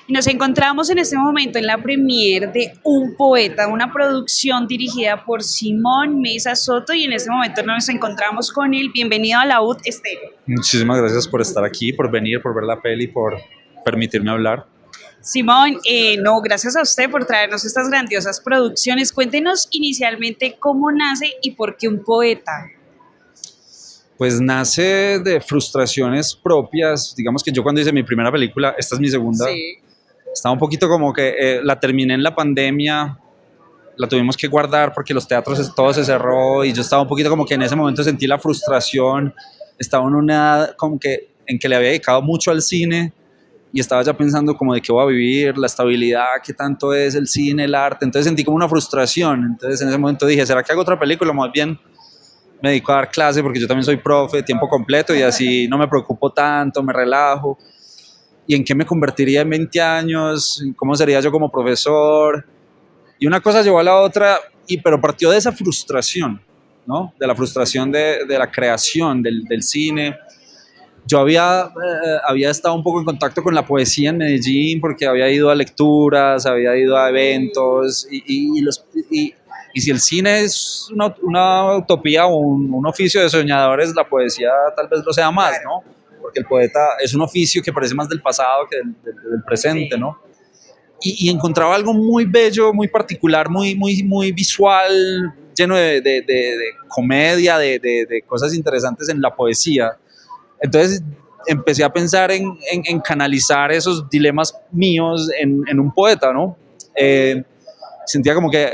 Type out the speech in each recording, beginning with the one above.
Nos encontramos en este momento en la premiere de Un Poeta, una producción dirigida por Simón Mesa Soto y en este momento nos encontramos con él. Bienvenido a la UD Estéreo. Muchísimas gracias por estar aquí, por venir, por ver la peli, por permitirme hablar. Simón, no, gracias a usted por traernos estas grandiosas producciones. Cuéntenos inicialmente cómo nace y por qué Un Poeta. Pues nace de frustraciones propias. Digamos que yo cuando hice mi primera película, esta es mi segunda, Sí. estaba un poquito como que la terminé en la pandemia, la tuvimos que guardar porque los teatros todo se cerró y yo estaba un poquito como que en ese momento sentí la frustración, estaba en una edad como que en que le había dedicado mucho al cine y estaba ya pensando como de qué voy a vivir, la estabilidad, qué tanto es el cine, el arte, entonces sentí como una frustración, entonces en ese momento dije, ¿será que hago otra película? Más bien me dedico a dar clase porque yo también soy profe de tiempo completo y así no me preocupo tanto, me relajo. ¿Y en qué me convertiría en 20 años? ¿Cómo sería yo como profesor? Y una cosa llevó a la otra, pero partió de esa frustración, ¿no? De la frustración de la creación del cine. Yo había estado un poco en contacto con la poesía en Medellín porque había ido a lecturas, había ido a eventos y si el cine es una utopía o un oficio de soñadores, la poesía tal vez lo sea más, ¿no? Porque el poeta es un oficio que parece más del pasado que del presente, ¿no? Y encontraba algo muy bello, muy particular, muy visual, lleno de comedia, de cosas interesantes en la poesía. Entonces empecé a pensar en canalizar esos dilemas míos en un poeta, ¿no? Sentía como que,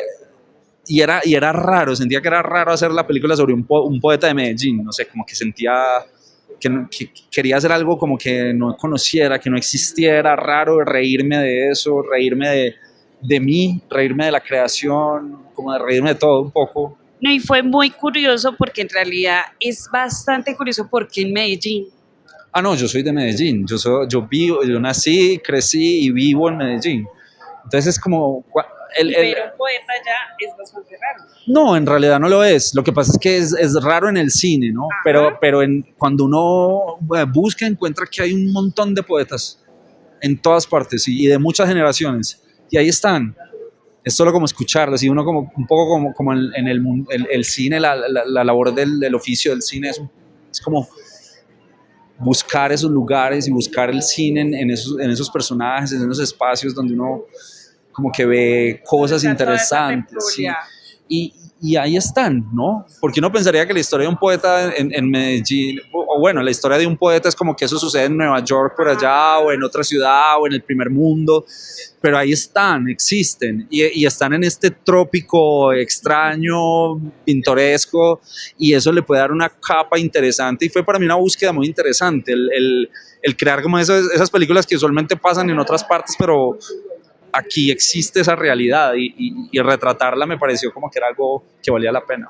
y era raro, sentía que era raro hacer la película sobre un poeta de Medellín, no sé, como que sentía que quería hacer algo como que no conociera, que no existiera, raro reírme de eso, reírme de mí, reírme de la creación, como de reírme de todo un poco. No, y fue muy curioso porque en realidad es bastante curioso porque en Medellín. Ah, no, yo soy de Medellín, yo nací, crecí y vivo en Medellín. Entonces es como... Y ver un poeta ya es bastante raro. No, en realidad no lo es. Lo que pasa es que es raro en el cine, ¿no? Pero cuando uno busca, encuentra que hay un montón de poetas en todas partes y de muchas generaciones. Y ahí están. Es solo como escucharlos y uno como un poco como en el cine, la labor del oficio del cine es como buscar esos lugares y buscar el cine en esos personajes, en esos espacios donde uno como que ve cosas interesantes, ¿sí? Y ahí están, ¿no? Porque uno pensaría que la historia de un poeta en Medellín, o bueno, la historia de un poeta es como que eso sucede en Nueva York por allá, o en otra ciudad, o en el primer mundo, pero ahí están, existen, y están en este trópico extraño, pintoresco, y eso le puede dar una capa interesante, y fue para mí una búsqueda muy interesante, el crear como esas películas que usualmente pasan en otras partes, pero aquí existe esa realidad y retratarla me pareció como que era algo que valía la pena.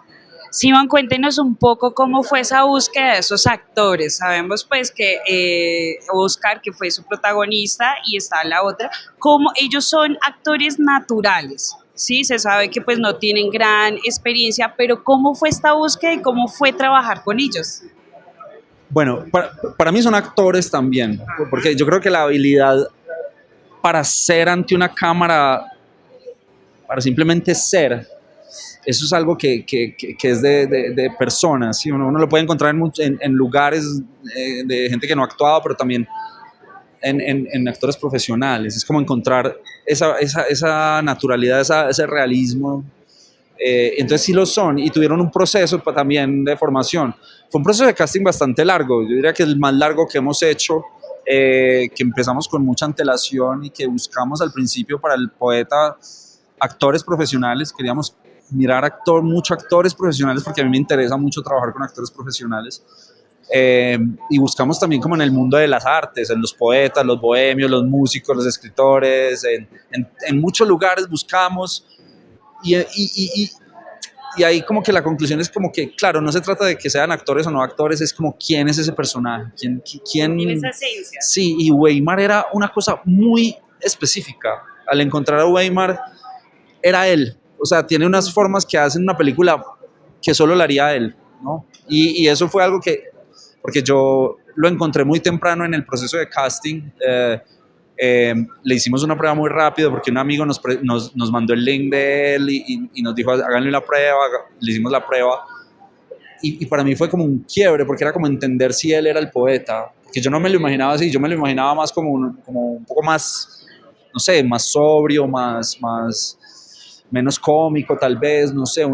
Simón, cuéntenos un poco cómo fue esa búsqueda de esos actores. Sabemos pues que Oscar, que fue su protagonista, y está la otra, como ellos son actores naturales. Sí, se sabe que pues no tienen gran experiencia, pero ¿cómo fue esta búsqueda y cómo fue trabajar con ellos? Bueno, para mí son actores también, porque yo creo que la habilidad para ser ante una cámara, para simplemente ser, eso es algo que es de personas, ¿sí? Uno lo puede encontrar en lugares de gente que no ha actuado, pero también en actores profesionales. Es como encontrar esa naturalidad, ese realismo. Entonces sí lo son y tuvieron un proceso también de formación. Fue un proceso de casting bastante largo, yo diría que el más largo que hemos hecho, que empezamos con mucha antelación y que buscamos al principio para el poeta actores profesionales, queríamos mirar mucho actores profesionales porque a mí me interesa mucho trabajar con actores profesionales. Y buscamos también como en el mundo de las artes, en los poetas, los bohemios, los músicos, los escritores, en muchos lugares buscamos y ahí como que la conclusión es como que, claro, no se trata de que sean actores o no actores, es como quién es ese personaje, quién Tiene esa esencia. Sí, y Weimar era una cosa muy específica. Al encontrar a Weimar, era él. O sea, tiene unas formas que hacen una película que solo la haría él, ¿no? Y eso fue algo que, porque yo lo encontré muy temprano en el proceso de casting, Le hicimos una prueba muy rápido porque un amigo nos mandó el link de él y nos dijo, háganle la prueba, le hicimos la prueba. Y para mí fue como un quiebre, porque era como entender si él era el poeta, que yo no me lo imaginaba así, yo me lo imaginaba más como un poco más, no sé, más sobrio, menos cómico tal vez, no sé,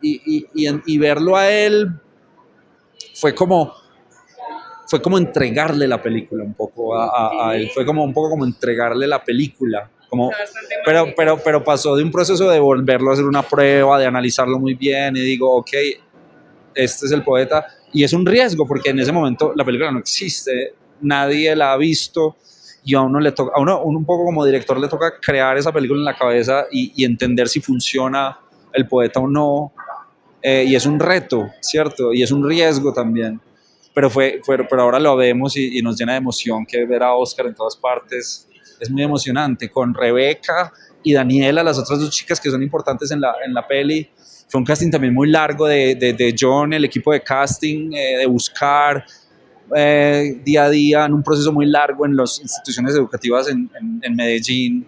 y verlo a él fue como entregarle la película un poco a él, fue como un poco como entregarle la película, como, pero pasó de un proceso de volverlo a hacer una prueba, de analizarlo muy bien y digo, ok, este es el poeta, y es un riesgo porque en ese momento la película no existe, nadie la ha visto y a uno le toca, un poco como director le toca crear esa película en la cabeza y entender si funciona el poeta o no, y es un reto, ¿cierto? Y es un riesgo también, pero ahora lo vemos y nos llena de emoción que ver a Oscar en todas partes, es muy emocionante, con Rebeca y Daniela, las otras dos chicas que son importantes en la peli. Fue un casting también muy largo de John, el equipo de casting, de buscar día a día, en un proceso muy largo en las instituciones educativas en Medellín,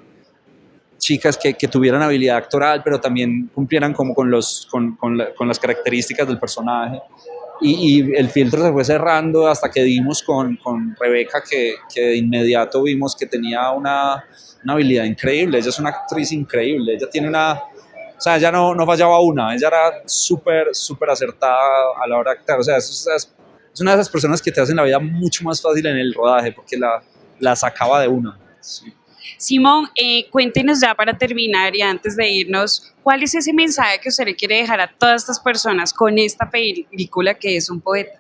chicas que tuvieran habilidad actoral, pero también cumplieran como con las características del personaje. Y el filtro se fue cerrando hasta que dimos con Rebeca, que de inmediato vimos que tenía una habilidad increíble. Ella es una actriz increíble, ella tiene o sea, ella no fallaba una, ella era súper acertada a la hora de actuar. O sea, es una de esas personas que te hacen la vida mucho más fácil en el rodaje, porque la sacaba de una. Sí. Simón, cuéntenos ya para terminar y antes de irnos, ¿cuál es ese mensaje que usted le quiere dejar a todas estas personas con esta película que es Un poeta?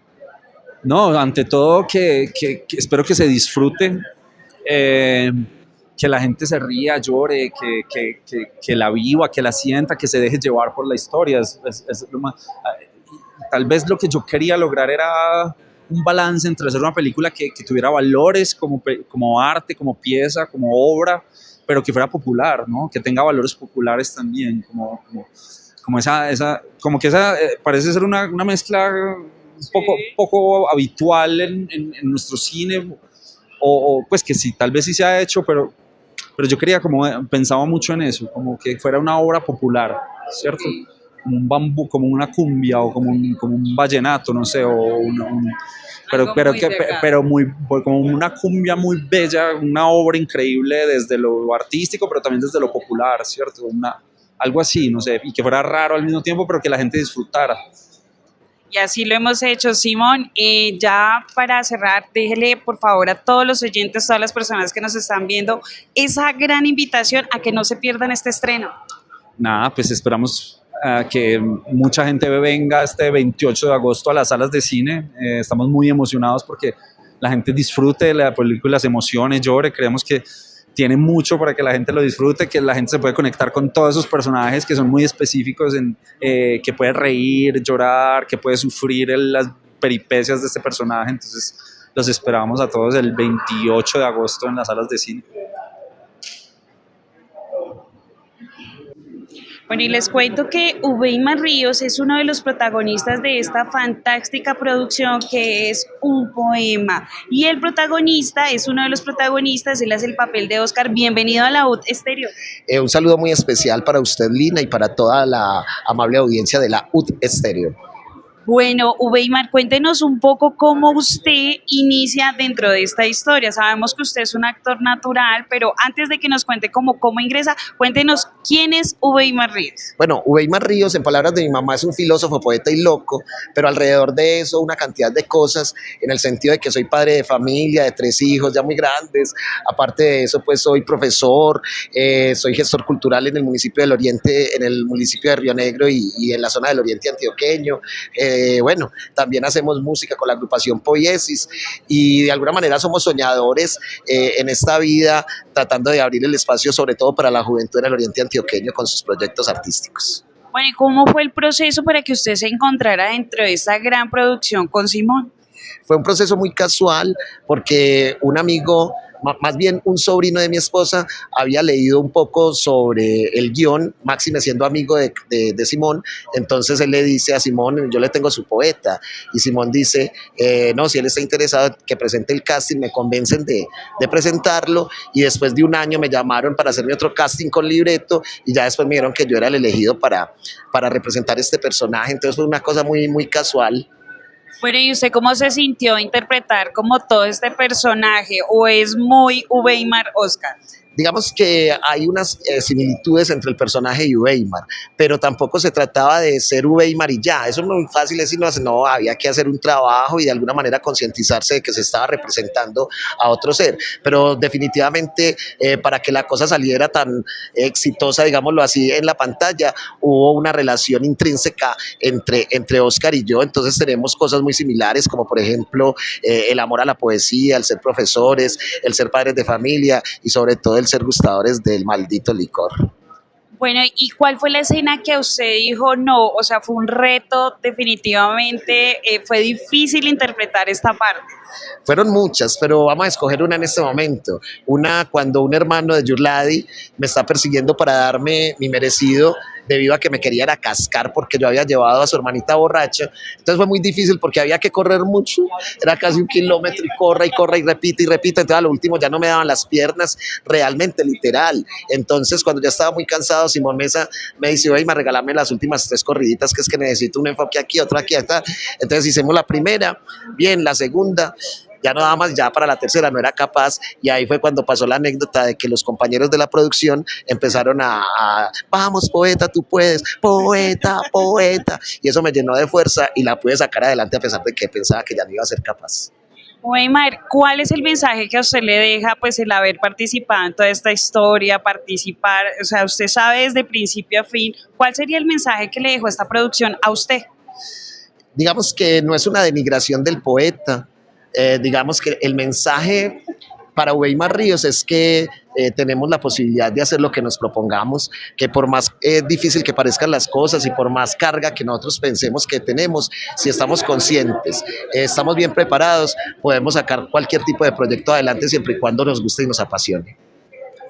No, ante todo que espero que se disfrute, que la gente se ría, llore, que la viva, que la sienta, que se deje llevar por la historia. Es lo más, tal vez lo que yo quería lograr era un balance entre hacer una película que tuviera valores como arte, como pieza, como obra, pero que fuera popular, ¿no? Que tenga valores populares también, como que esa parece ser una mezcla poco habitual en nuestro cine, o pues que sí, tal vez sí se ha hecho, pero yo quería pensaba mucho en eso, como que fuera una obra popular, ¿cierto? Como un bambú, como una cumbia o como un vallenato, no sé, como una cumbia muy bella, una obra increíble desde lo artístico, pero también desde lo popular, ¿cierto? Algo así, no sé, y que fuera raro al mismo tiempo, pero que la gente disfrutara. Y así lo hemos hecho, Simón. Ya para cerrar, déjele por favor a todos los oyentes, todas las personas que nos están viendo, esa gran invitación a que no se pierdan este estreno. Nada, pues esperamos que mucha gente venga este 28 de agosto a las salas de cine. Estamos muy emocionados porque la gente disfrute de la película, se emocione, llore. Creemos que tiene mucho para que la gente lo disfrute, que la gente se puede conectar con todos esos personajes que son muy específicos, que puede reír, llorar, que puede sufrir las peripecias de este personaje. Entonces los esperamos a todos el 28 de agosto en las salas de cine. Bueno, y les cuento que Uweimar Ríos es uno de los protagonistas de esta fantástica producción que es Un poema. Y el protagonista es uno de los protagonistas, él hace el papel de Oscar. Bienvenido a la UD Estéreo. Un saludo muy especial para usted, Lina, y para toda la amable audiencia de la UD Estéreo. Bueno, Uweimar, cuéntenos un poco cómo usted inicia dentro de esta historia. Sabemos que usted es un actor natural, pero antes de que nos cuente cómo ingresa, cuéntenos quién es Uweimar Ríos. Bueno, Uweimar Ríos, en palabras de mi mamá, es un filósofo, poeta y loco, pero alrededor de eso una cantidad de cosas, en el sentido de que soy padre de familia, de 3 hijos ya muy grandes. Aparte de eso, pues soy profesor, soy gestor cultural en el municipio del Oriente, en el municipio de Río Negro y en la zona del Oriente antioqueño. Bueno, también hacemos música con la agrupación Poiesis y de alguna manera somos soñadores en esta vida, tratando de abrir el espacio sobre todo para la juventud en el Oriente antioqueño con sus proyectos artísticos. Bueno, ¿y cómo fue el proceso para que usted se encontrara dentro de esta gran producción con Simón? Fue un proceso muy casual porque un amigo más bien un sobrino de mi esposa había leído un poco sobre el guión, Máxime siendo amigo de Simón, entonces él le dice a Simón, yo le tengo su poeta, y Simón dice, no, si él está interesado que presente el casting, me convencen de presentarlo, y después de un año me llamaron para hacerme otro casting con libreto, y ya después me dijeron que yo era el elegido para representar este personaje, entonces fue una cosa muy, muy casual. Bueno, ¿y usted cómo se sintió interpretar como todo este personaje? ¿O es muy Weimar Oscar? Digamos que hay unas similitudes entre el personaje y Weimar, pero tampoco se trataba de ser Weimar y ya. Eso es muy fácil decir, no, había que hacer un trabajo y de alguna manera concientizarse de que se estaba representando a otro ser. Pero definitivamente para que la cosa saliera tan exitosa, digámoslo así, en la pantalla, hubo una relación intrínseca entre Oscar y yo. Entonces tenemos cosas muy similares, como por ejemplo el amor a la poesía, el ser profesores, el ser padres de familia y sobre todo el ser gustadores del maldito licor. Bueno, ¿y cuál fue la escena que usted dijo no? O sea, fue un reto definitivamente, fue difícil interpretar esta parte. Fueron muchas, pero vamos a escoger una en este momento. Una cuando un hermano de Yurladi me está persiguiendo para darme mi merecido debido a que me quería ir a cascar porque yo había llevado a su hermanita borracha. Entonces fue muy difícil porque había que correr mucho, era casi 1 kilómetro y corre y repite y repite. Entonces a lo último ya no me daban las piernas, realmente literal. Entonces cuando ya estaba muy cansado, Simón Mesa me dice, oye, me regálame las últimas 3 corriditas, que es que necesito un enfoque aquí, otro aquí, acá. Entonces hicimos la primera, bien, la segunda, ya no daba más, ya para la tercera no era capaz, y ahí fue cuando pasó la anécdota de que los compañeros de la producción empezaron vamos poeta, tú puedes, poeta, y eso me llenó de fuerza y la pude sacar adelante a pesar de que pensaba que ya no iba a ser capaz. Weimar, ¿cuál es el mensaje que a usted le deja pues el haber participado en toda esta historia, participar, o sea, usted sabe desde principio a fin, ¿cuál sería el mensaje que le dejó esta producción a usted? Digamos que no es una denigración del poeta, digamos que el mensaje para Weimar Ríos es que tenemos la posibilidad de hacer lo que nos propongamos, que por más difícil que parezcan las cosas y por más carga que nosotros pensemos que tenemos, si estamos conscientes, estamos bien preparados, podemos sacar cualquier tipo de proyecto adelante siempre y cuando nos guste y nos apasione.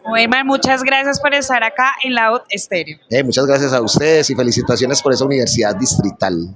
Weimar, muchas gracias por estar acá en Loud Estéreo. Muchas gracias a ustedes y felicitaciones por esa universidad distrital.